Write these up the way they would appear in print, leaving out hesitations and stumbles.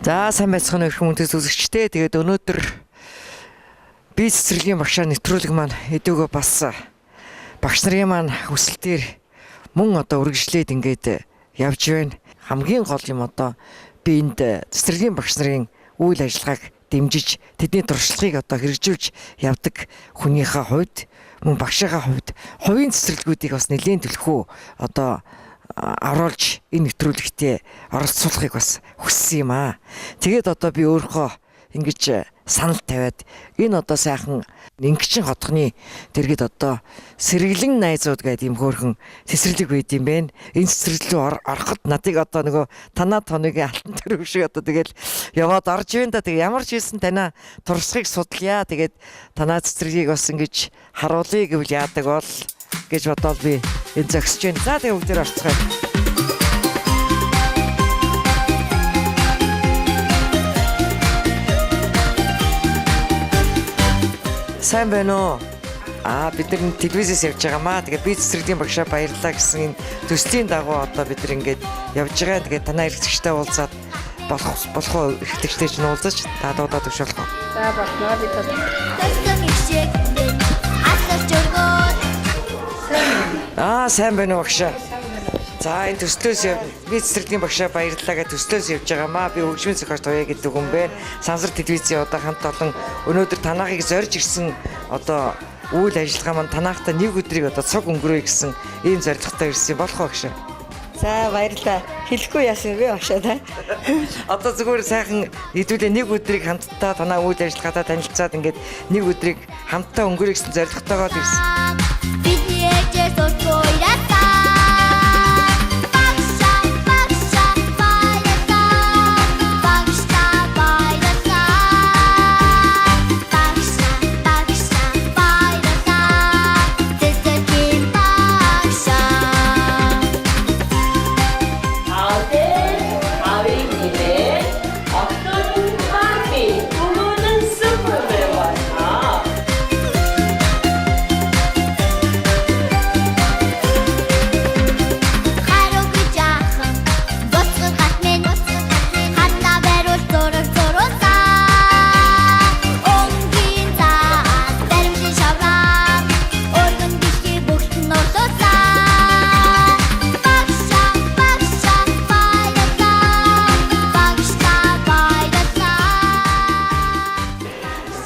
За сайн байцгаана уу хүмүүст үзэгчдээ. Тэгээд өнөөдөр бие цэцэрлэгийн багшаа нэвтрүүлэг маань эдүгөө бас багш нарын маань хүсэлтээр мөн одоо үргэлжлээд ингээд явж байна. Хамгийн гол юм одоо би энд цэцэрлэгийн багш нарын үйл ажиллагааг дэмжиж тэдний туршлагыг одоо хэрэгжүүлж явдаг хүнийхээ хувьд мөн багшийнхаа хувьд хувийн цэцэрлэгүүдийг бас нэлээд төлөхөө одоо оруулж энэ нэвтрүүлэгтээ оролцуулахыг бас хүссэн юм аа. Тэгээд одоо би өөрөө ингэж санал тавиад энэ одоо сайхан Ингичэн хотгоны дэргэд одоо сэргэлэн найзууд гэдэг юм хөөрхөн цэцэрлэг байд юм бэ. Энэ цэцэрлэг рүү ороход надыг одоо нөгөө танаа тоныгийн алтан төрөв шиг одоо тэгэл яваад орж ивэн да. Тэгээ ямар ч хэлсэн танаа туршлагыг судлаа. Тэгээд танаа цэцэрлэгийг бас ингэж харуулъя гэвэл яадаг бол гэж бодоод би энэ зогсож байна. За тэгээ бүгдээр орцгоё. Сайн байна уу? Бид нар телевизээс явж байгаамаа. Тэгээ би цэцэрлэгийн багшаа баярлалаа гэсэн энэ төслийн дагуу одоо бид нар ингээд явж байгаа. Тэгээ танаа эрхлэгчтэй уулзаад болох уу? Эрхлэгчтэй ч уулзаж дуудаад өгч болох уу? За болно би тоо. Сайн байна уу багшаа? За энэ төслөөс би цэцэрлэгийн багшаа баярлалаа гэж төслөөс явж байгаамаа. Би хөгжмийн зохиолч Туяа гэдэг хүн бэ. Сансар телевизийн одоо хамт олон өнөөдөр танаахыг зорж ирсэн одоо үйл ажиллагаа маань танаахтай нэг өдрийг одоо цаг өнгөрөөе гэсэн ийм зорилготой ирсэн болох уу багшаа? За баярлалаа. Хэлэхгүй яасан бэ багшаа та? Одоо зүгээр сайхан хэдүүлээ нэг өдрийг хамтдаа танаа үйл ажиллагаатай танилцаад ингээд нэг өдрийг хамтдаа өнгөрөе гэсэн зорилготойгоо ирсэн.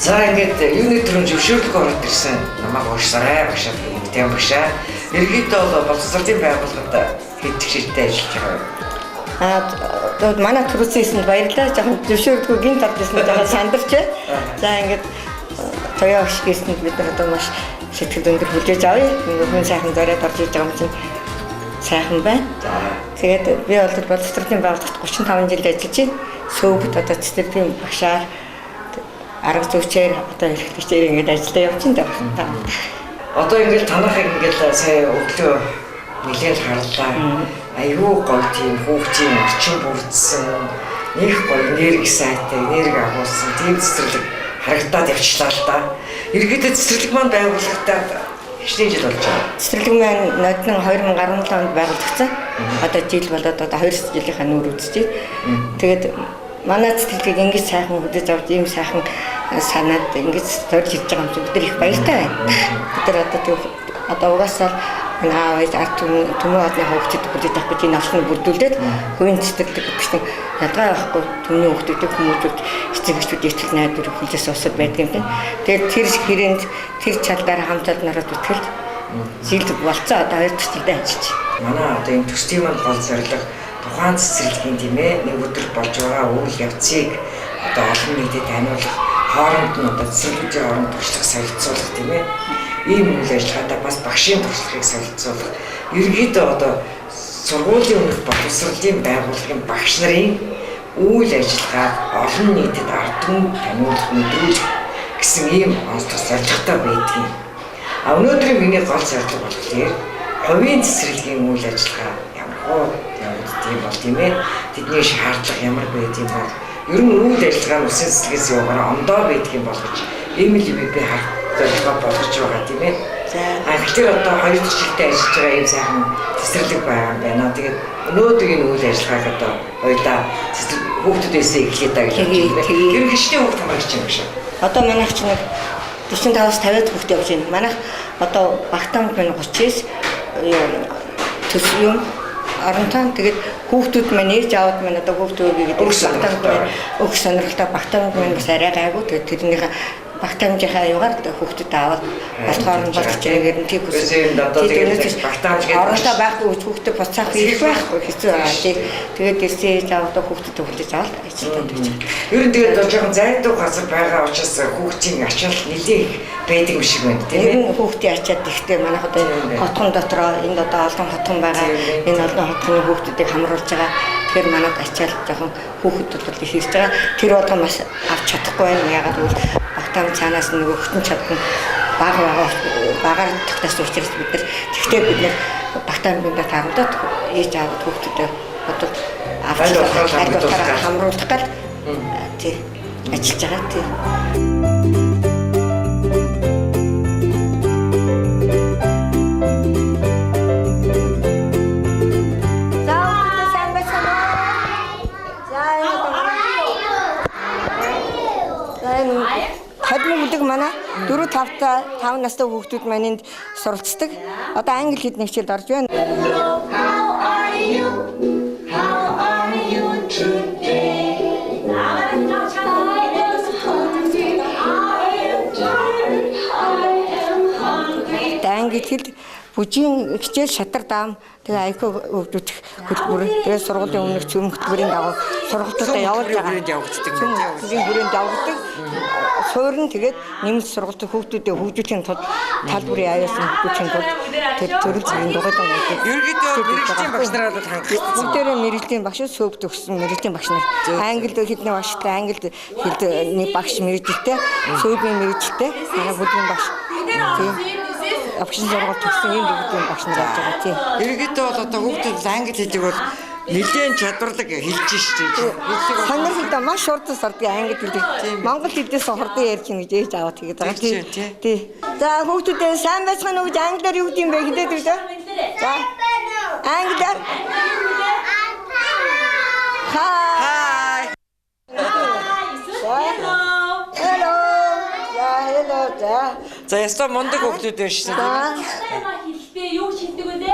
За ингээд юуны төрөнд зөвшөөрлөг ороод ирсэн. Намайг уушсарай багшаа тийм багшаа. Иргэдээ бол боловсролын байгууллагад хэд чигшэлтэй ажиллаж байгаа. Манай төрөөсөнд баярлалаа. Жоохон зөвшөөрөлгүй гинт тавьсан жоохон сандарч байна. За ингээд Туяа багш гээсэнд бид нар одоо маш сэтгэл өндөр хүлээж авъя. Хүн сайхан зориод орж иж байгаа юм чинь сайхан байна. Тэгээд би бол боловсролын байгууллагт 35 жил ажиллаж байна. Сөвд одоо цэцэрлэгийн багшаар арга зүйчээр одоо эрхлэгчээр ингэж ажиллаа явчихсан даа. Одоо ингээд танаахыг ингээд сая өглөө нэлээд харлаа. Аюу гол тийм хүүхдийн орчин бүрдсэн нэг гол энерги сайтай, энерги агуулсан тийм цэцэрлэг харагдаад явчлаа л да. Иргэдэд цэцэрлэг маань байгуулагдаад хэдэн жил болж байна? Цэцэрлэг маань нодон 2017 онд байгуулагдсан. Одоо жил болоод одоо 2 жилийнхаа нүүр үзчихээ. Тэгээд манай цэцэрлэгийг ингэж сайхан хүлээж авч ийм сайхан санаад ингэж зорж хийж байгаа юм чинь бид нар их баяртай байна. Бид нар одоо угаасаа аав ээж ард түмэн одны хөвгчд бүлэд авах гэж энэ олоныг бүрдүүлээд хувийн цэцэрлэг гэдэг чинь ядгаа байхгүй түмний хөвгчдүүд хүмүүжүүд эцэгчүүд эцэг найдвар хүлээс усад байдаг юм байна. Тэгээд тэр хэрээнд тэр чадлаар хамтаад нараад үтгэл зилд болцоо одоо 2 төсөлдөө ажиллаж. Манай одоо энэ төслийн маань гол зорилго тухайн цэцэрлэгийн тийм ээ нэг өдөр болж байгаа үйл явцыг одоо олон нийтэд таниулах, хооронд нь одоо цэцэрлэгчийн хооронд туршлага солилцуулах тийм ээ ийм үйл ажиллагаатай бас багшийн туршлагыг солилцуулах, ерөнхийдөө одоо сургуулийн өмнөх боловсролын байгууллагын багш нарын үйл ажиллагааг олон нийтэд ард түмэнд таниулах, мэдрүүлэх гэсэн ийм онцлог зорилготой байдгийг. Өнөөдрийн миний гол зорилго болохоор хувийн цэцэрлэгийн үйл ажиллагаа ямар тийм бол тийм ээ тэдний шаардлага ямар байд юм бол ер нь үйл ажиллагаа нь үсэн цэцлэгээс яваараа ондоо байдаг юм бол гэж ийм л юм би харах зорилгоо болгож байгаа тийм ээ. Тэгэхээр одоо 2 жилдээ ажиллаж байгаа юм сайхан цэцэрлэг байгаа юм байна. Тэгээд өнөөдрийн үйл ажиллагааг одоо хоёулаа хүүхдүүдээсээ эхлэе даа гэж байна. Ер нь хичнээн хүүхд хамаарч байгаа юм шиг. Одоо манайх ч нэг 45-аас 50 хүүхд явж байна. Манайх одоо багтаамд байна 39 төс юм оронтон тэгээд хүүхдүүд маань ээж аавд маань одоо хүүхдүүд гэдэг багтаамд байна. Өг сонирхолтой багтаамд маань бас арай гайгүй тэгээд тэрнийхээ багтаамжийнхаа аюугаар хүүхдэд аваад болохоор нь болж чигээр нь тийм үсэнд одоо тэгээд багтаамж гэдэг оронтой байхгүй хүүхдэд буцаах ирэх байхгүй хэцүү аа тийм тэгээд ирсэн заавал хүүхдэд төгөлж аваад ажиллаад байж байгаа. Ер нь тэгээд жоохон зайдуу газар байгаа учраас хүүхдийн ачаал нэлээд байдаг юм шиг байна тийм ээ. Хүүхдийн ачаад ихтэй манайх одоо хотхон дотроо энд одоо олон хотхон байгаа. Энэ олон хотхны хүүхдүүдийг хамруулж байгаа. Тэгэхээр манайд ачаал жоохон хүүхдүүд бол их ирж байгаа. Тэр болгоо маш авч чадахгүй байна. Ягаад гэвэл багтаам цаанаас нөгөө хөтөн чадсан багаар тогтоос учраас бид нар тэгтээ бид нар багтаамдаа таардаг ээж аавд хүүхдүүдэд бодвол авч хамруулах гал тий ажиллаж байгаа тий. Хадмиг манай 4-5 настай хүүхдүүд маань энд суралцдаг. Одоо англи хэлний хичээлд орж байна. Англи хэл бүжийн хичээл шатар даам тэгээ айко өвдөх хөтөлбөр тэгээ сургуулийн өмнөх цөм хөтөлбөрийн дагуу сургалтуудаа явуулж байгаа. Бүрийн явуулдаг. Суурн тэгээд нэмэлт сургалтын хүүхдүүдэд хөгжүүлэхийн тулд тал бүрийн аяасан хөгжүүлэхийн тулд тэр төрөл зүрийн дугуйлан үүдэг. Ерөнхийдөө мэрэгжлийн багш нараа бол хангалттай. Бүгдээрээ мэрэгжлийн багш, сувд өгсөн мэрэгжлийн багш нар. Англид хэлний багштай, англид хэлний багш мэрэгжилтэй, сувдын мэрэгжилтэй, манай бүлгийн багш. Тийм. Багшийн сургалт төгссөн ийм бүлгийн багш нар болж байгаа тийм. Ерөнхийдөө бол одоо хүүхдүүд англи хэлийг бол нэлээд чадварлаг хэлж шүү дээ. Сонирхолтой маш урдан сардыг англи хэлийг монгол хэлээс хурдан ярьж ин гэж ээж аваад тэгээд байгаа тий. За хүүхдүүдээ сайн байцгаана уу гэж англиар юу гэм бэ хэлээд өглөө. За англиар Hi. Hello. Hello. За ястаа мундаг хүүхдүүд байна шүү дээ. Юу шилдэг вэ?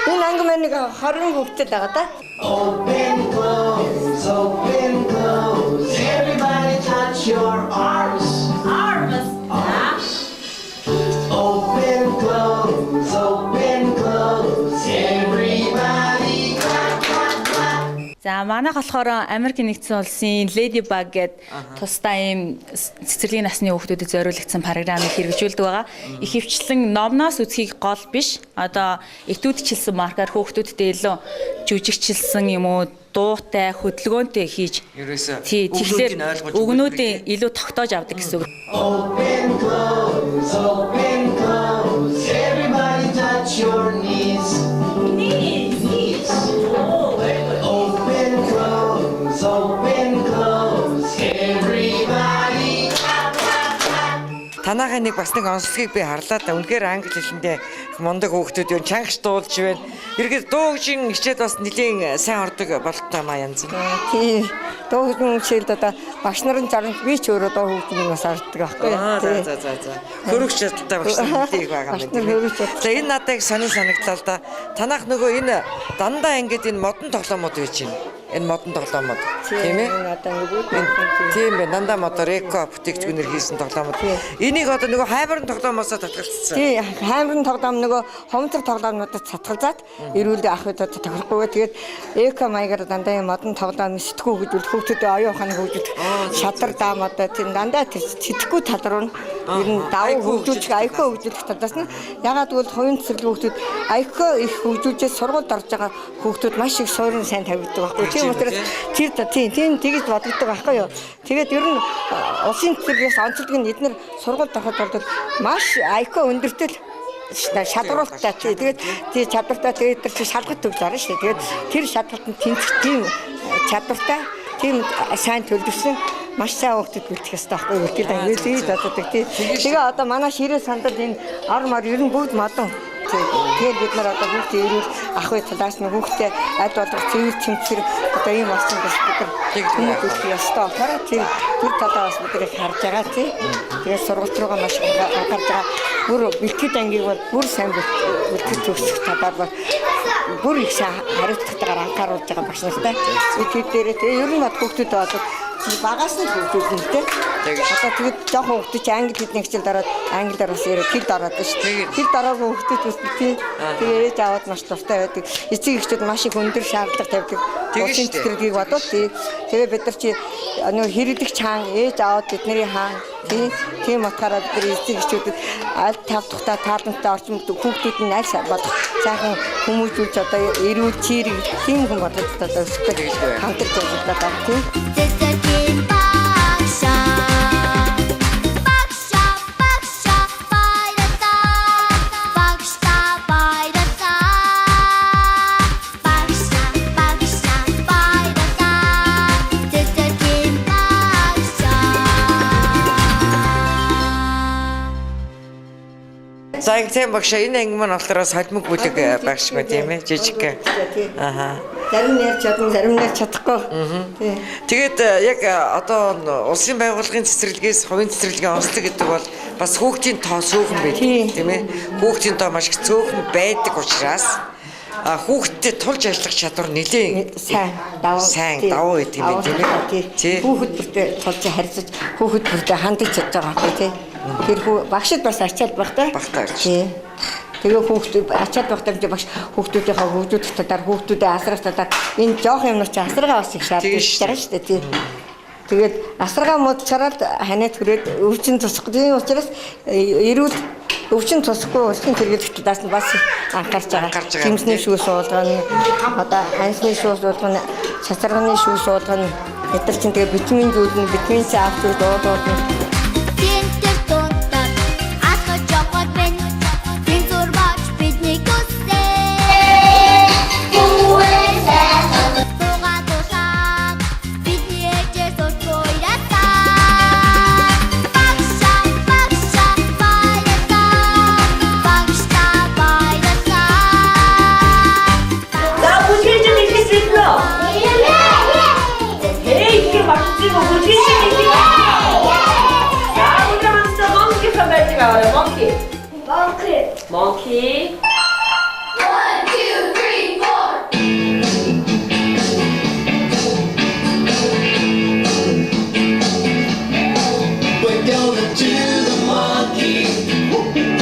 Энэ анги маань нэг 20 хүүхдтэй байгаа да. Open close, everybody touch your arms. Arms. Open close, everybody clap, clap, clap. За манайх болохоор Америкийн нэгдсэн улсын Ladybug гэдэг тусдаа ийм цэцэрлэгийн насны хүүхдүүдэд зориулагдсан програмыг хэрэгжүүлдэг байгаа. Их хвчлэн номноос үзхийг гол биш. Одоо этүүдчилсэн маркаар хүүхдүүдтэй илүү жүжигчилсэн юм уу дуутай хөдөлгөөнтэй хийж тий тэгэхээр өгнүүдийн илүү тогтоож авдаг гэсэн үг. Open close, everybody touch your knees. Knees. Oh, very good. Open close, everybody clap, clap, clap. Танаагийн нэг бас нэг онцлогийг би харлаа да. Үнэхээр англи хэлэндээ мундаг хүүхдүүд юу чангаш дуулж байна. Ергээд дуу хөгжийн хичээл бас нэлийн сайн ордог болттой маа янз. Тий. Дуу хөгжмийн хичээлд одоо багш нарын заранд би ч өөрөө дуу хөгжмийг бас ордог байхгүй. За. Хөрөгч чадтай багш нар их байгаа юм байна. За энэ надад санагдлаа л да. Танах нөгөө энэ дандаа ингээд энэ модон тоглоомод байж байна. Энэ модон тоглоомод тийм ээ. Тийм байна. Дандаа модоор эко бүтээгдэхүүнээр хийсэн тоглоомод. Энийг одоо нөгөө хаймрын тоглоомоосоо татгалцсан. Тий, хаймрын тоглоом нөгөө хомцор тоглоомнуудад цатгалзаад эрүүлдэ ах удаад тохирохгүйгээ тэгээд эко маягаар дандаа юм модон тоглоом сэтгүү хөгжүүл хүүхдүүдэд оюун ухааны хөгжүүлэх шадар даам одоо тийм дандаа тэр сэтгүү тал руу ер нь давуу хөгжүүлэх айко хөгжүүлэх талаас нь ягаад гэвэл хувийн цэцэрлэг хүүхдүүд айко их хөгжүүлж сургуульд орж байгаа хүүхдүүд маш их суурин сайн тавигддаг байхгүй. Тийм учраас тийм тэгж бодогддог байхгүй юу. Тэгээд ер нь улсын цэцэрлэгээс онцлог нь эдгээр сургуульд ороход бол маш айко өндөртэй шалгуулттай тэгээд тий чадвартай тэгээд тэр шалгалт төгс орно шүү дээ. Тэгээд тэр шалгалтанд тэнцэх тийм чадвартай тийм сайн төлөвлөсөн маш сайн хүүхдүүд бэлтгэх хэрэгтэй байхгүй юу? Тэгээд боддог тий. Тэгээ одоо манай ширээ сандад энэ ор мор ер нь бүгд модон. Тэгээд бид нар одоо бүгд ирүүл ах уу талаас нь хүүхдээ аль болох цэвэр тэмцэр одоо ийм болсон гэж бид нар хүмүүс хэлэх ёстой. Хараа тийм түр талаас бид нар харж байгаа тий. Тэгээд сургууль руугаа маш анхаарж байгаа. Бүр бэлтгэд ангийг бол бүр сайн бэлтгэж төгсөх талаар бол бүр их сайн хариуцлагатайгаар анхааруулж байгаа багш нартай. Тэгээд дээрээ тэгээ ер нь бод хүүхдүүд болоод багаас нь хүүхдүүд нь тий. Одоо тэгээд жоохон хүүхдүүд англи хэлний хичээл дараад англиар бас яриад хэл дараад шүү дээ. Хэл дараагүй хүүхдүүд бас тий. Тэгээ ээж аваад маш дуртай байдаг. Эцэг эхчүүд маш их өндөр шаардлага тавьдаг. Улсын цэцэрлэгийг бодвол тий. Тэгээ бид нар чи нөө хэрэглэх чаан ээж аваад бидний хаан тий. Тийм утгаараа бид эцэг эхчүүдэд аль тав тухтай тааламжтай орчин хүүхдүүд нь аль бодох сайхан хүмүүжүүлж одоо эрүүл чирэг тийм хүн бодож одоо өсгөх хамтарч ажилладаг тий. За ингэ багш энэ анги маань болохоор солимог бүлэг багш мэ тийм ээ жижиг. Аха. Зарим нь ярьж чадна, зарим нь чадахгүй. Тий. Тэгээд яг одоо улсын байгууллагын цэцэрлэгээс хувийн цэцэрлэгийн онцлог гэдэг бол бас хүүхдийн тоо сөөхөн байдаг тийм ээ. Хүүхдийн тоо маш их цөөхөн байдаг учраас хүүхдтэй тулж ажиллах чадвар нэлээд сайн давуу гэдэг юм тийм ээ. Хүүхэд бүртээ тулж харьцаж хүүхэд бүртээ хандаж чадж байгаа байхгүй тий. Тэр багшд бас ачаал багтай. Тий. Тэгээ хүүхдүүд ачаал багтай гэж багш хүүхдүүдийнхээ хөгжүүлэх талаар хүүхдүүдэд асрах талаар энэ жоох юмнууд чи асаргаа бас их шаарддаг байгаа шүү дээ тий. Тэгээд асаргаа модчараад ханаад хүрээд өвчин тусах. Тийм учраас эрүүл өвчин тусахгүй улсын хэрэглэгчдээс бас анхаарч байгаа. Жимсний шүүс суулгана, одоо хансны шүүс суулгана, шацарганы шүүс суулгана. Эдгээр чинь тэгээ витамин зүүлнэ, витамин C авч дуудуулна. Monkey. 1, 2, 3, 4. We're gonna do the monkey. Monkey.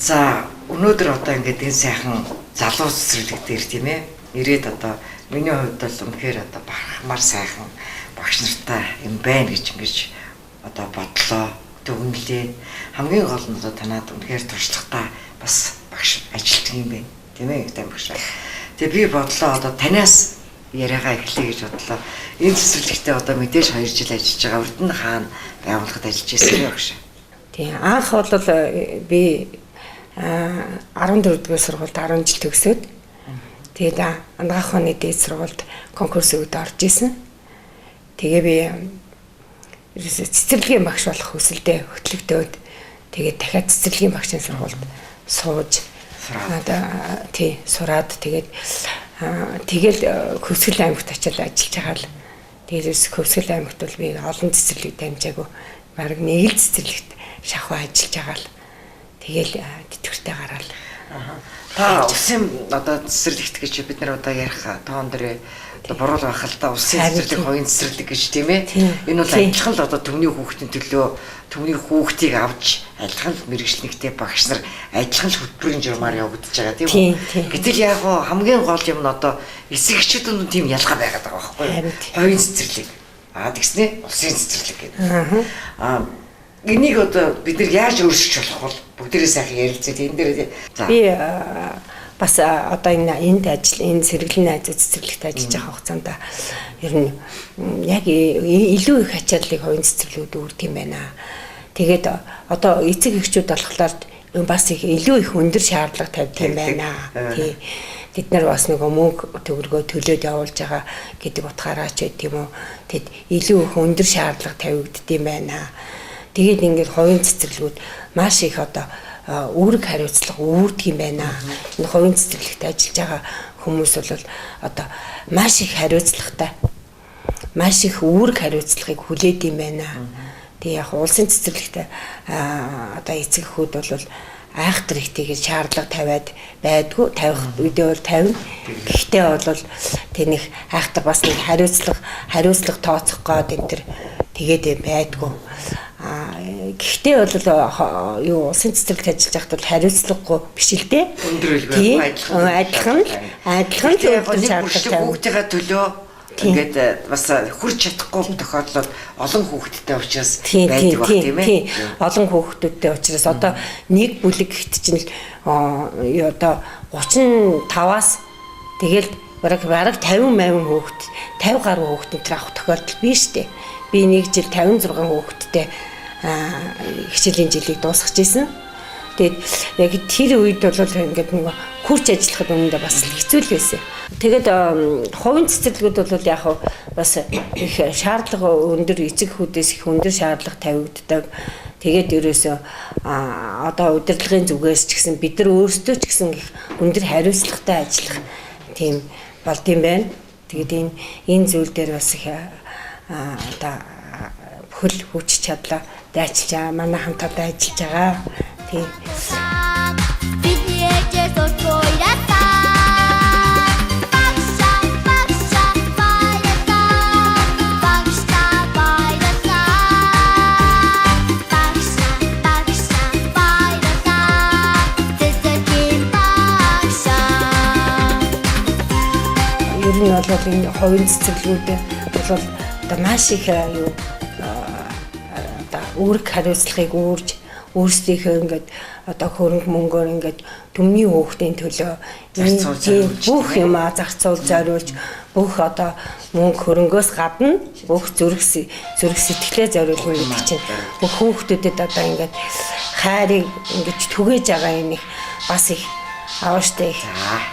За өнөөдөр одоо ингээд энэ сайхан залуу цэцэрлэг дээр тийм ээ ирээд одоо миний хувьд бол үнэхээр одоо бахархмаар сайхан багш нартай юм байна гэж ингэж одоо бодлоо дүгнэлээ хамгийн гол нь одоо танаад үнэхээр туршлагатай бас багш ажилтдаг юм байна тийм ээ гэдэг багш. Тэгээ би бодлоо одоо танаас яриагаа эхлэе гэж бодлоо. Энэ цэцэрлэгтээ одоо мэдээж 2 жил ажиллаж байгаа. Урд нь хаана байгууллагад ажиллаж байсан юм багш. Тийм анх бол би 14 дугаар сургуульд 10 жил төгсөөд тэгээд ангаах оны дээд сургуульд конкурс өгд орж исэн. Тэгээ би цэцэрлэгийн багш болох хүсэлдээ хөтлөгдөөд тэгээд дахиад цэцэрлэгийн багшийн сургуульд сууж сураад тэгээд Хөвсгөл аймагт очиж ажиллаж байгаа л тэгээд Хөвсгөл аймагт бол би олон цэцэрлэг дамжаагүй бараг нэг л цэцэрлэгт шахуу ажиллаж байгаа л тэгэл тэтгэвртэй гараал. Та улсын одоо цэцэрлэгт гэж бид нар одоо ярих тоон дээр буруу байх л да улсын цэцэрлэг хоёрын цэцэрлэг гэж тийм ээ. Энэ бол адилхан л одоо төвний хүүхдийн төлөө төвний хүүхдийг авч адилхан л мэрэгчлэгтэй багш нар адилхан л хөтөлбөрийн журмаар явагдаж байгаа тийм үү. Гэтэл яг хамгийн гол юм нь одоо эсэг эхчүүд нь тийм ялгаа байгаад байгаа байхгүй юу. Хоёрын цэцэрлэг. Тэгснэ улсын цэцэрлэг гэдэг. Энийг одоо бид нар яаж өөрчилж болох вэ? Бүгдээрээ сайхан ярилцээд энэ дээр би бас одоо энд сэргэлэн найзууд цэцэрлэгт ажиллаж байгаа хугацаанд ер нь яг илүү их ачааллыг хувийн цэцэрлэгүүд үүрдэг юм байна. Тэгээд одоо эцэг эхчүүд болохоор бас их илүү их өндөр шаардлага тавьдаг юм байна. Тий. Бид нар бас нөгөө мөнгө төгрөгөө төлөөд явуулж байгаа гэдэг утгаараа ч байт юм уу. Тэгэд илүү их өндөр шаардлага тавигддаг юм байна. Тэгээд ингээд хувийн цэцэрлэгүүд маш их одоо үүрэг хариуцлага үүрдэг юм байна. Энэ хувийн цэцэрлэгт ажиллаж байгаа хүмүүс бол одоо маш их хариуцлагатай, маш их үүрэг хариуцлагыг хүлээд юм байна. Тэгээ яг улсын цэцэрлэгт одоо эцэг эхүүд бол айхтар ихтэйгээр шаардлага тавиад байдгүй, тавих үедээ бол тавина. Гэхдээ бол тэр нэг айхтар бас нэг хариуцлага тооцох гээд энэ төр тэгээд байдгүй. Гэхдээ бол юу улсын цэцэрлэгт ажиллаж байхад бол хариуцлагагүй биш л дээ. Тийм адилхан л өндөр шаардлага хүүхдийнхээ төлөө ингээд бас хүрч чадахгүй тохиолдол олон хүүхэдтэй учраас байдаг баг тийм ээ. Олон хүүхдүүдтэй учраас одоо нэг бүлэг гэхт чинь одоо 35-аас тэгэл бараг 50-80 хүүхэд 50 гаруй хүүхэд энэ авах тохиолдол биш дээ. Би нэг жил 56 хүүхэдтэй хичээлийн жилийг дуусгаж ирсэн. Тэгээд яг тэр үед бол ингээд нэг хурц ажиллахад өмнөдөө бас хэцүү л байсан. Тэгээд хувийн цэцэрлэгүүд бол яг бас их шаардлага өндөр эцэг эхүүдээс их өндөр шаардлага тавигддаг. Тэгээд ерөөсөө одоо удирдлагын зүгээс ч гэсэн бид нар өөрсдөө ч гэсэн их өндөр хариуцлагатай ажиллах тийм болд юм байна. Тэгээд энэ зүйл дээр бас их одоо бүхэл хүч чадлаа дайчилж манай хамтдаа ажиллаж байгаа. Тийм. Ер нь бол энэ хувийн цэцэрлэгүүд бол одоо маш их юу одоо үүрэг хариуцлагыг үүрж өөрсдийнхөө ингээд одоо хөрөнгө мөнгөөр ингээд төмний хүүхдийн төлөө бүх юм зарцуул зориулж бүх одоо мөнгө хөрөнгөөс гадна бүх зүрх сэтгэлээ зориулна гэдэг чинь бүх хүүхдүүдэд одоо ингээд хайрыг ингээд түгээж байгаа юм их бас их авааштай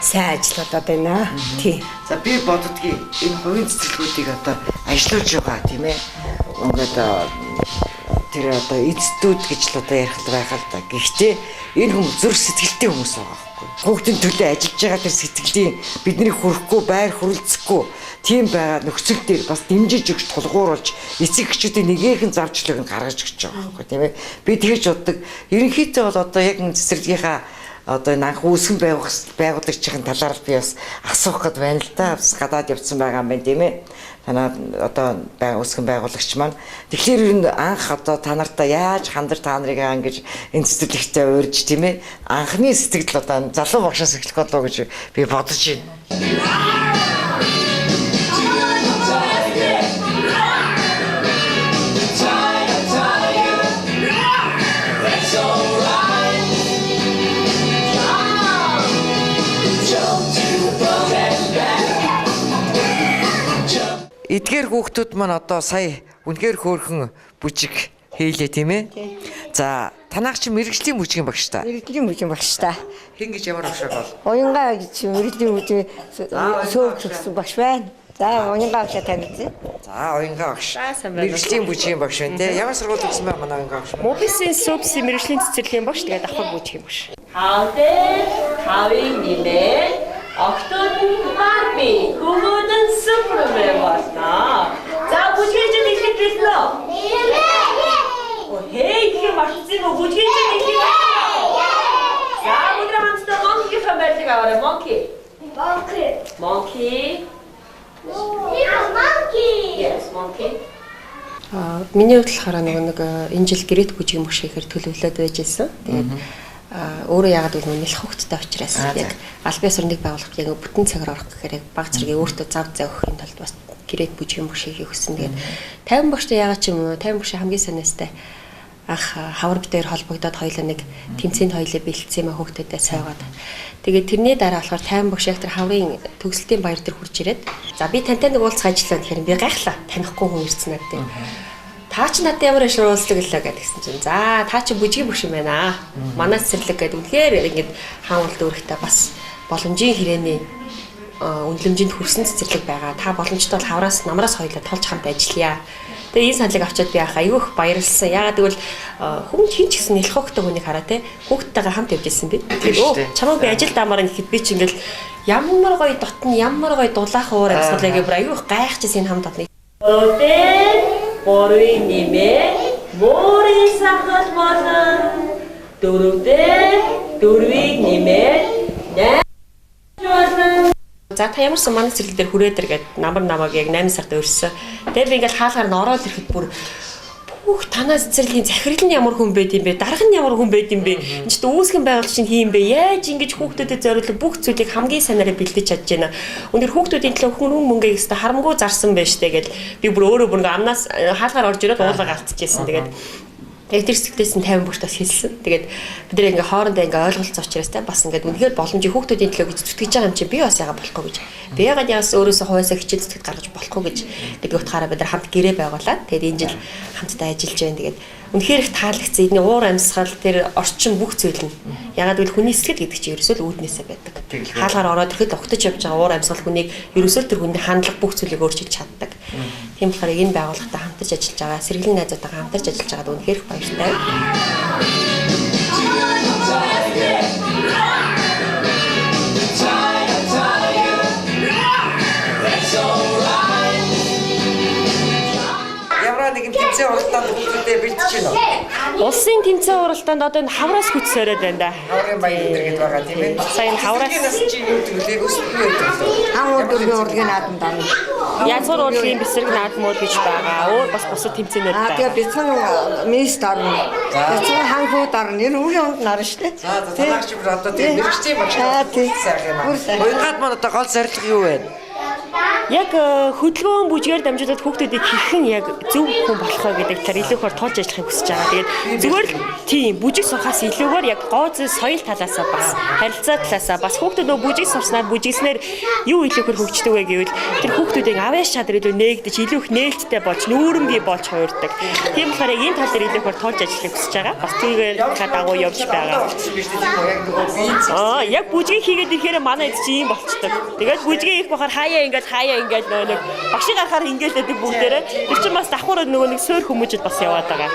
сайн ажиллаад байна. Тий. За би боддгийн энэ хувийн цэцэрлэгүүдийг одоо ажиллуулж байгаа тийм ээ. Ингээд тэр одоо эцдүүд гэж л одоо ярих байгаа л да. Гэхдээ энэ хүмүүс зүрх сэтгэлтэй хүмүүс байгаа байхгүй. Хүүхдийн төлөө ажиллаж байгаа тэр сэтгэлийн бидний хүрэхгүй, байр хүрэлцэхгүй тийм байгаа нөхцөл дээр бас дэмжиж өгч тулгууруулж эцэг эхчүүдийн нэгэн зарчлыг нь гаргаж өгч байгаа байхгүй тийм ээ. Би тэгэж боддог. Ерөнхийдөө бол одоо яг энэ цэцэрлэгийнхаа одоо энэ анх үүсгэн байгуулагчийн талаар би бас асуух гээд байна л да. Бас гадаад явцсан байгаа юм байна тийм ээ. Танаа одоо үүсгэн байгуулагч маань тэгэхээр ер нь анх одоо та нартай яаж хандар та нарыг ингэж энэ цэцэрлэгтээ урьж тийм ээ. Анхны сэтгэл одоо залуу багшаас эхлэх болов гэж би бодож байна. Эдгээр хүүхдүүд маань одоо сая үнэхээр хөөрхөн бүжиг хийлээ тийм ээ. За танаас чи мэрэгжлийн бүжгийн багш та. Мэрэгжлийн бүжгийн багш та. Хин гэж ямар багш бол? Уянгаа гэж мэрэгжлийн бүжгийн суур төгссөн багш байна. За уянгаа багш танилцъя. За уянгаа багш. Мэрэгжлийн бүжгийн багш байна те. Ямар сургууль төгссөн бэ манай уянгаа багш? Мобисын супс мэрэгжлийн цэцэрлэгийн багш тэгээд давхар бүжгийн багш. Хавийн нэмээ Октодын марби хүмүүдэн сүмрэмэ болно. За бүжгэж нэхлэж байна. Хей гэх марцын бүжгэж нэхлэж. За өдөр хамтдаа монки хамбайлыг аваарай. Монки. Yes, monkey. Миний хувьд болохоор нэг энэ жил гэрээт бүжгийн багш ихээр төлөвлөлөөд байж байсан. Тэгээд өөрөө яагаад гэвэл нэлэх хөвгттэй учраас яг аль бие сурныг байгуулах яг бүтэн цагаар орох гэхээр яг баг зэргийн өөртөө зав өгөхийн тулд бас гэрээт бүжгийн багш хийх өгсөн. Тэгээд 50 багштай яагаад ч юм уу 50 багш хамгийн санаастай ах хавар битээр холбогдоод хоёулаа нэг тэмцээнд хоёулаа бэлдсэн юм хүүхдүүдэд цайгаад. Тэгээд тэрний дараа болохоор тайван багш яг тэр хаврын төгсөлтийн баяр дээр хурж ирээд за би тантай нэг уулзах ажиллаа гэхээр би гайхлаа. Танихгүй хүн ирсэн надад. Та ч надад ямар ашиг уулзлаа гэдгсэн чинь за та чи бүжгийн багш юм байна. Манай цэцэрлэг гэдэг үнэхээр ингээд хаан улд өөрхтэй бас боломжийн хүрээний үнэлэмжинд хүрсэн цэцэрлэг байгаа. Та боломжтой бол хавраас намраас хоёулаа толж хамт ажиллая. Тэгээ энэ саналыг авчиад би ах айгүйх баярлсан. Ягаад гэвэл хүн хин ч гэсэн нэлэх хөөхтэй хүнийг хараа те хүүхдтэйгээ хамт явж ирсэн би. Тэгээд чамаа би ажил даамаар ихэд би ч ингээл ямар гоё дотн ямар гоё дулаахан уур амьсгалаа гэвэр айгүйх гайхчихсэн энэ хамт дотны. Өтөө борын нэмээ морин сахал болон дөрвийг нэмээ за та ямарсан манай цэцэрлэг дээр хүрээд ир гээд намаг яг 8 сард өрссөн. Тэгээ би ингээл хаалгаар нь ороод ирэхэд бүр бүх танаа цэцэрлэгийн захирал нь ямар хүн байд юм бэ? Дарга нь ямар хүн байд юм бэ? Энд чинь үүсгэн байгуулалт чинь хийм бэ? Яаж ингэж хүүхдүүдэд зориулсан бүх зүйлийг хамгийн санаараа бэлдэж чадж байна. Өнөр хүүхдүүдийн төлөө хүн мөнгө ихтэй харамгүй зарсан байж тээ гээд би бүр өөрөө бүр амнаас хаалгаар орж ирээд уулга алтчихсэн. Тэгээд яг тэр сэтгэлээс нь 50 бүртээс хэлсэн. Тэгээд бид нэр ингээ хоорондоо ингээ ойлголцоо учраас бас ингээ үнэхээр боломжийн хүүхдүүдийн төлөө гэж зүтгэж байгаа юм чи би бас яага болохгүй гэж. Би ягаад яас өөрөөсөө хувьсаа хичээл зүтгэж гаргаж болохгүй гэж гэдэг утгаараа бид нар хамт гэрээ байгуулад. Тэгээд энэ жил хамтдаа ажиллаж байна. Тэгээд үнэхээр их таалагдсан. Эдний уур амьсгал тэр орчин бүх зүйл нь. Ягаад гэвэл хүний сэтгэл гэдэг чинь ерөөсөө л үүднээсээ байдаг. Хаалгаар ороод ирэхэд угтаж явж байгаа уур амьсгал хүнийг ерөөсөө тэр хүний хандлага бүх зүйлийг өөрчилж чаддаг. Тийм болохоор энэ байгууллагатай хамтарч ажиллаж байгаа, сэргэлэн найзуудтайгаа хамтарч ажиллаж байгаад үнэхээр их баяртай. Нэг тэмцээн уралдаанд хүүхдүүдэд бэлдэж байна. Улсын тэмцээн уралдаанд одоо энэ хавраас хүч сороод байна да. Хаврын баяр гэдэг байгаа тийм ээ. Сая энэ хавраас чи юу төлөв өсөлтөө байдаг. Хаан дөрвийн урлагийн наадамд орно. язгуур урлагийн бэсрэг наадмууд гэж байгаа. Өөр бас бусад тэмцээнүүд байгаа. Тэгээ бяцхан минст орно. Бяцхан хангууд орно. Энэ үеийн онд нарна шүү дээ. За танаач бүр одоо тийм мэрэгчтэй багш. Тийм сайхан юм. Уянгаад маань одоо гол зорилго юу вэ? Яг хөдөлгөөн бүжгээр дамжуулаад хүүхдүүдийг хэрхэн яг зөв хүн болох вэ гэдэг талаар илүүхээр туулж ажиллахыг хүсэж байгаа. Тэгээд зүгээр л тийм бүжиг сурахаас илүүгээр яг гоо зүй соёл талаасаа бас харилцаа талаасаа бас хүүхдүүд нөө бүжиг сурснаар бүжигснээр юу илүүхээр хөгждөг вэ гэвэл тэр хүүхдүүдийн авяас чадвар илүү нээгдэж илүү их нээлттэй болж нүүрэн бий болж хуурдаг. Тийм болохоор яг энэ тал дээр илүүхээр туулж ажиллахыг хүсэж байгаа. Бас түүгээр дагуу явж байгаа. Яг бүжгийг хийгээд ирэхээр манай эд чинь юм болцдог. Тэгээд бүжгийг их бахаар хаяа ингээд нөгөө багшийн гарахаар ингээд байдаг бүгдээрээ. Тэр чинь бас давхар нөгөө нэг суур хүмүүжид бас яваад байгаа.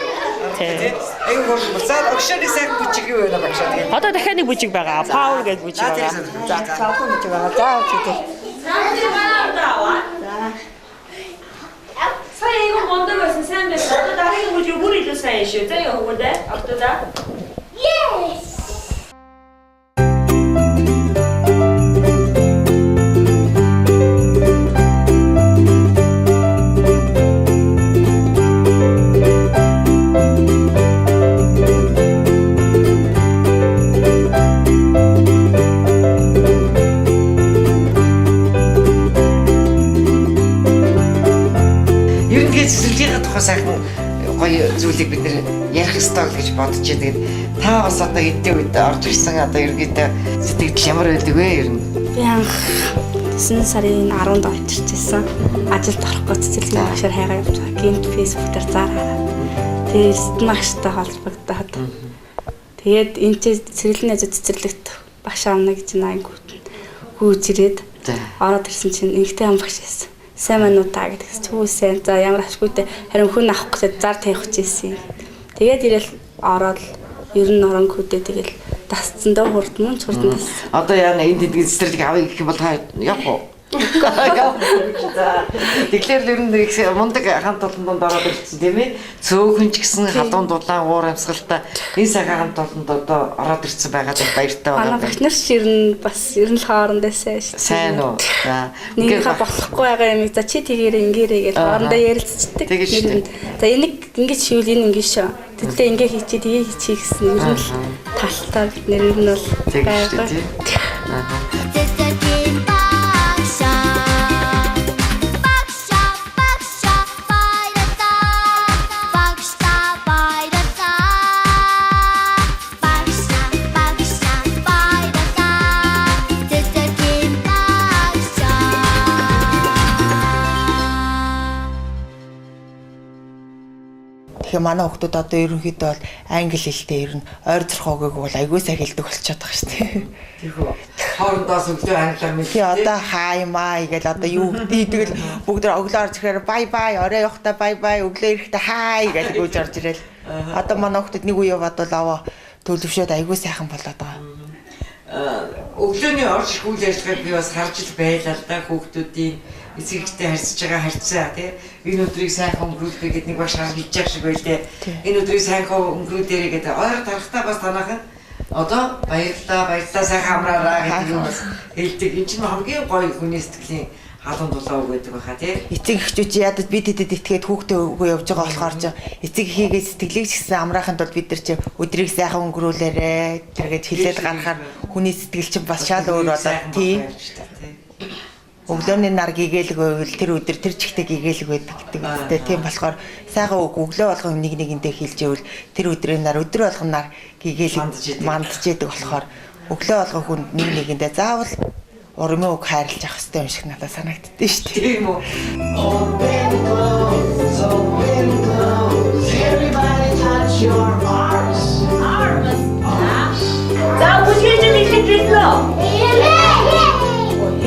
Тийм. Аюу гол буцаад огшны сайхан бүжиг юу вэ багшаа тийм. Одоо дахиад нэг бүжиг байгаа. Power гэдэг бүжиг байгаа. За цаасан бүжиг байгаа. За үгүй. Сая 이거 뭔데 байсан сайн байсан. Одоо дараагийн бүжиг бүр илүү сайн шүү. За яа хөвгөндөө. Автодаа. Yes! Цэцэрлэгийн тухай сайхан гоё зүйлийг бид нэр ярих ёстой гэж бодож байна. Тэгээд та бас одоо эдийн үед орж ирсэн одоо ерөнхийдөө сэтгэл ямар байдаг вэ ер нь? Би анх 9 сарын 10-нд орж ирчихсэн. Ажилд орохгүй цэцэрлэгийн багшаар хайгаа явж байгаа. Гинт фэйсбүүк дээр заараа. Тэгээд эсдэн багштай холбогдоод. Тэгээд энэ цэцэрлэгийн ажил цэцэрлэгт багш аавна гэж найг хүүж ирээд ороод ирсэн чинь инхтэй ам багш байсан. Сайн мануудаа гэдэгс түүсэн. За ямар ашгүйтэй харин хүн авах гэж зар тавих гэжсэн. Тэгээд ирээл ороод ер нь оронхүүдээ тэгэл тасцсан дөө хурдмын хурдан тас. Одоо яа энэ дэдгийн цэцэрлэг авъя гэх юм бол явах уу? Тэгэхээр л ер нь их мундаг хамт олонд ороод ирсэн тийм ээ. Цөөхөн ч гэсэн хадуун дулаан уур амьсгалтай энэ сайхан хамт олонд одоо ороод ирсэн байгаад баяртай байна. Манай багш нар ч ер нь л хоорондоо сайн шүү. Сайн уу? За нэгнийхээ болохгүй байгаа юм за чи тэгээрээ ингээрээ гэж хоорондоо ярилцдаг. За энийг ингэж хийвэл энэ ингэ шүү. Тэгтээ ингэ хийчээ тгээ хийчихье гэсэн ер нь талтай бид нэр ер нь бол байгаа. Тэгэхээр манай хүүхдүүд одоо ерөнхийдөө бол англи хэлтэй ер нь ойр зурхаагааг бол аягүй сайн хэлдэг болчиход байгаа шүү дээ. Тийм үү. Хоорондоос өглөө англиар мэдээ. Тэгээ одоо хай маа гэл одоо юу гэдэг л бүгд өглөөр зэрэг бай бай орой явахдаа бай бай өглөө ирэхдээ хай гэж гүйж орж ирэл. Одоо манай хүүхдүүд нэг үе бодвол аваа төлөвшөөд аягүй сайхан болоод байгаа. Өглөөний орж үйл ажиллагааг би бас харж л байлаа л да хүүхдүүдийн эцэгтэй харьцаж байгаа харьцаа тий. Энэ өдрийг сайхан өнгөрүүлдэг гэдэг нэг багш хийж явах шиг байлээ. Энэ өдрийг сайхан өнгөрүүлээрэй гэдэг ойр тархтаа бас танаахан одоо баярлалаа сайхан амраараа гэдэг юм бас хэлдэг. Энэ чинь хамгийн гоё хүний сэтгэлийн халуун дулаа үг гэдэг байхаа тий. Эцэг эхчүүд ядаж бид тэдэд итгээд хүүхдээ өгөө явж байгаа болохоор ч эцэг эхийгээ сэтгэлийг ч гэсэн амраахын тулд бид нар чи өдрийг сайхан өнгөрүүлээрэ тэргээд хилээд гаргахаар хүний сэтгэл чинь бас шал өөр болоод тий. Өглөөний нар гэгээлэг байвал тэр өдөр тэр чигтээ гэгээлэг байдаг гэдэг. Тийм болохоор сайхан өглөө болгон нэг нэгэндээ хэлж ивэл тэр өдрийн нар өдөр болгон нар гэгээлэг мандчихэдэг болохоор өглөө болгон хүн нэг нэгэндээ заавал урмын үг хайрлаж авах хэрэгтэй юм шиг надад санагддээ шүү дээ. Тийм үү. Everybody touch your arms. За бүжгэж нэг хэлээ.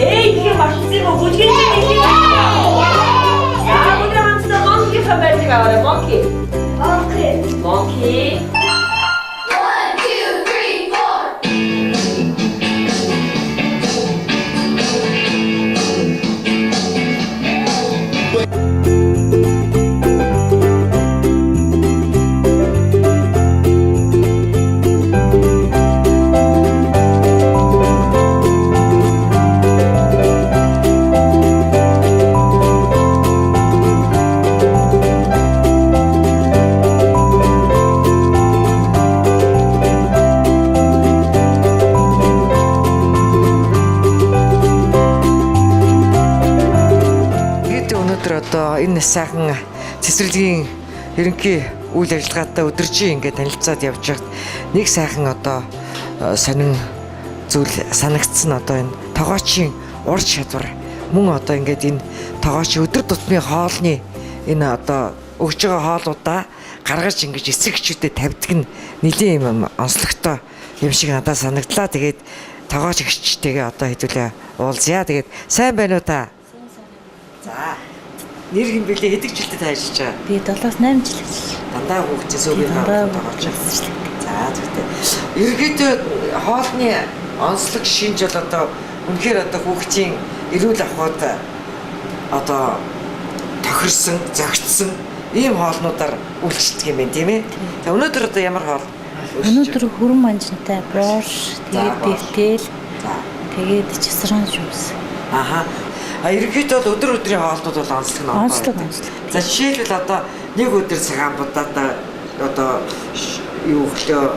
Эй, их машин го бүжгэж нэг хэлээ. За бүгд хамтдаа monkey хамбардаг аваа monkey. Monkey. 1, 2, 3, 4. Энэ сайхан цэцэрлэгийн ерөнхий үйл ажиллагаатай өдөржин ингээд танилцаад явж байхад нэг сайхан одоо сонин зүйл санагдсан одоо энэ тогоочийн урд шалбар мөн одоо ингээд энэ тогоочийн өдөр тутмын хоолны энэ одоо өгж байгаа хоолуудаа гаргаж ингэж эцэг эхчүүдэд тавьдаг нь нэлийн юм онцлогтой юм шиг надад санагдлаа. Тэгээд тогооч эхчтэйгээ одоо хэдүүлээ уулзъя. Тэгээд сайн байна уу та? За нэр хэм бэлээ хэдэг жилдээ ажиллаж байгаа. Би 7-8 жил ажиллаж. Дандаа хүүхдээс өвөө тоглож байгаа. За зөвхөн. Ерөнхийдөө хоолны онцлог шинж бол одоо үнэхээр одоо хүүхдийн эрүүл ахуйд одоо тохирсон, зохицсон ийм хоолнуудаар үйлчлдэг юм байна тийм ээ. За өнөөдөр одоо ямар хоол? Өнөөдөр хүрэн манжинтай борш, тэгээд бэлтгэл, тэгээд часран шүүс. Аха. Ерөнхийдөө бол өдөр өдрийн хоолнууд бол онцлог нөө. Онцлог. За жишээлбэл одоо нэг өдөр цагаан будаа одоо юу өглөө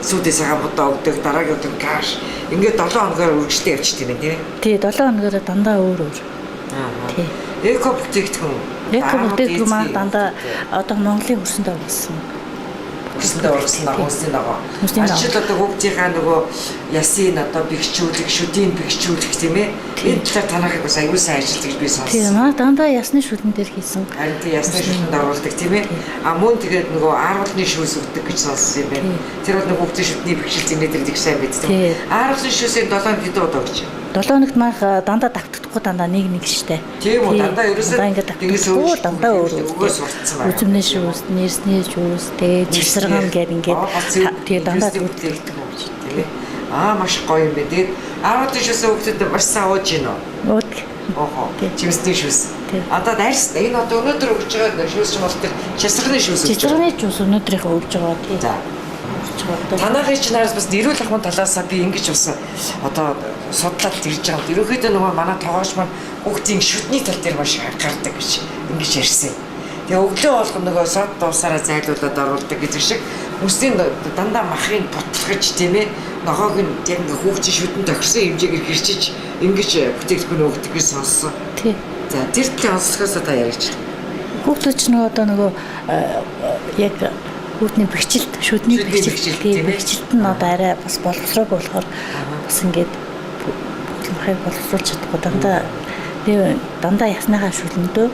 сүйдээ цагаан будаа өгдөг, дараагийн өдөр каш. Ингээд 7 хоногоор үргэлжлээ явчихдаг юм тийм ээ. Тий, 7 хоногоор дандаа өөр өөр. Аа. Тий. Эко бүтээгдэхүүн. Эко бүтээгдэхүүн маань дандаа одоо Монголын хөрсөндөө болсон. Хүсэндээ ургасан хүмүүсийн нөгөө. Ажил одоо хүүхдийнхаа нөгөө ясын одоо бэхжүүлэх, шүдийн бэхжүүлэх тийм ээ. Энэ талаар танахыг бас аюул сайн ажилт гэж би сонссон. Тийм аа дандаа ясны шүдэн дээр хийсэн. Харин тийм ясны шүдэнд оруулдаг тийм ээ. А мөн тэгээд нөгөө ааруулны шүүс өгдөг гэж сонссон юм байна. Тэр бол нөгөө хүүхдийн шүдний бэхжил зэмнэдэг их сайн байдаг. Ааруулны шүүсийг 7 хэдэн удаа өгч. 7 хоногт манх дандаа давтагдахгүй дандаа нэг штэ. Тийм үү дандаа ерөөсөө ингээд давтагдахгүй дандаа өөр өөр сурцсан байна. Үзмний шүүс, нэрсний шүүс, тэгээд жилсэргам гэдэг ингээд тэгээд дандаа төлөвлөдөг юм чи тийм ээ. Аа маш гоё юм бэ. Тэгээд 10 шүүсээ хүүхдэд маш сайн ууж гин үү? Ууд. Охоо. Чимсний шүүс. Одоо дайрс энэ одоо өнөөдөр өгч байгаа шүүс ч бол тэр часраны шүүс өгч. Часраны шүүс өнөөдрийнхөө өгж байгаа тийм. За. Танайхын чинь нараас бас эрүүл ахуйн талаасаа би ингэж бас одоо судлаад ирж байгаа. Ерөнхийдөө нөгөө манай тоогооч маань хүүхдийн шүдний тал дээр маш анхаардаг гэж ингэж ярьсан. Тэгээ өглөө болгоно нөгөө сод дуусаараа зайлуулад оруулдаг гэдэг шиг хүмүүсийн дандаа махыг бутлахж тийм ээ ногоог нь яг ингээ хүүхдийн шүдэн тохирсон хэмжээгээр хэрчиж ингэж бүтээгдэхүүн өгдөг гэж сонссон. Тий. За тэр төлөв онцлогоос та яриач. Хүүхдүүд ч нөгөө яг хүүхдний бэхжилт, шүдний бэхжилт тийм бэхжилт нь одоо арай бас боловсроо болохоор бас ингээд махыг боловсруулж чадахгүй дандаа ясныхаа шүлэндөө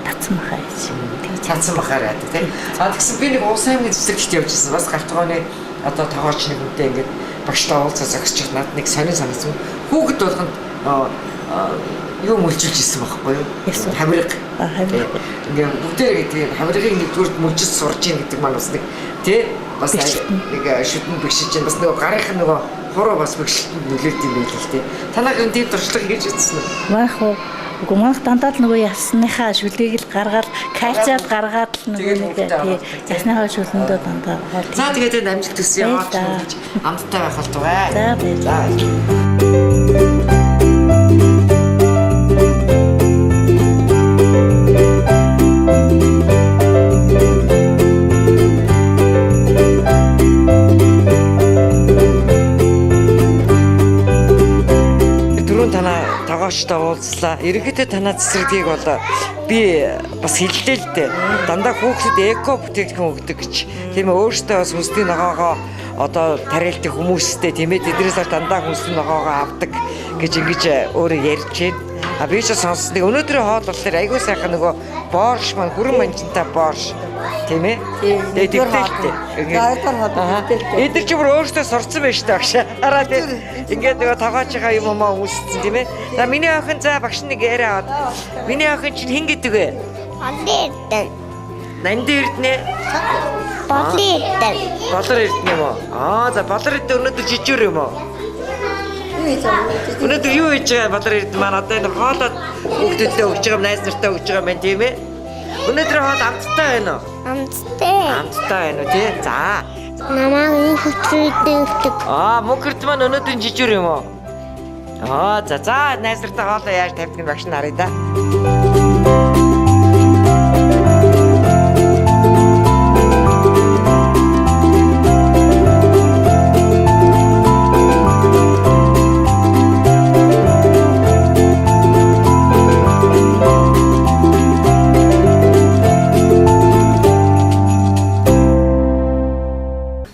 татсан махаа гэж тэгж цаасан бахаар яадаг тийм. Тэгсэн би нэг Улс аймгийн цэцэрлэгт явж ирсэн. Бас гарт тогооны одоо тоогооч нэг үнтэй ингээд багштай уулзаа зогсчих над нэг сонин санагдсан. Хүүхэд болгонд юу мөлжилж ирсэн байхгүй юу? Хамирга. Ингээд бүгдээ гэдэг хамиргыг нэгдүгürt мөлжилж сурж ийн гэдэг маань бас нэг тий бас нэг шүтэн бэгшиж чинь бас нөгөө гарынх нь нөгөө хуруу бас бэгшилтэнд нөлөөлт юм байл л тий. Танайх энэ тийм туршлага хийж ирсэн үү? Баах уу. Гуманх дандаа л нөгөө ясныхаа шүлгийг л гаргаад кальциад гаргаад л нөгөө нэг тий ясныхаа шүлэндөө дандаа. За тэгээд энэ амжилт төсөө яваач гэж амттай байх болтугай. За. Тоогоочтой уулзлаа. Ерөнхийдөө танаа цэцэрлэгийг бол би бас хэллээ л дээ. Дандаа хүүхдэд эко бүтээгдэхүүн өгдөг гэж. Тийм ээ өөртөө бас хүнсний ногоогоо одоо тариалдаг хүмүүстэй тийм ээ тэднээс дандаа хүнсний ногоогоо авдаг гэж ингэж өөрөө ярьж байна. А би ч сонссныг өнөөдрийн хоол болохоор айгүй сайхан нөгөө борш маань хүрэн манжинтай борш тийм ээ. Тэгээд төвтэй. Эдгээр ч бүр өөртөө сурцсан байж таа багш. Хараа тийм ингээд нөгөө тоогоочгаа юм уу үүссэн тийм ээ. За миний охин за багш нэг яриа аваад. Миний охин чинь хэн гэдэг вэ? Болон Нанди Эрдэнэ. Болор Эрдэнэ юм уу? За болор Эрдэнэ өнөөдөр жижигэр юм уу? Өнөөдөр юу хийж байгаа Болор Эрдэнэ маань одоо энэ хоолоод хүүхдүүдэд өгч байгаа найз нартай өгч байгаа юм тийм ээ. Өнөөдөр хоол амттай байна уу? Амттай байна уу тий? За. намайг хөтлөдөг. Мөнхөрт маань өнөөдөр жижигэр юм уу? За найз нартай хоолоо яаж тавьдаг нь багш нь харъя да.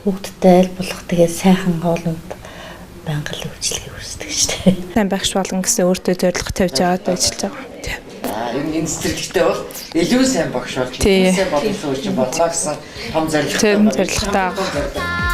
Хүүхдтэй аль болох тэгээд сайхан хоолнд байнга л өвчлөгийг хүсдэг шүү дээ. Сайн багш болгон гэсэн өөртөө зорилго тавьж аваад ажиллаж байгаа. Энэ цэцэрлэгтээ бол илүү сайн багш болж сайн боловсон үеч бодлоо гэсэн том зорилготой.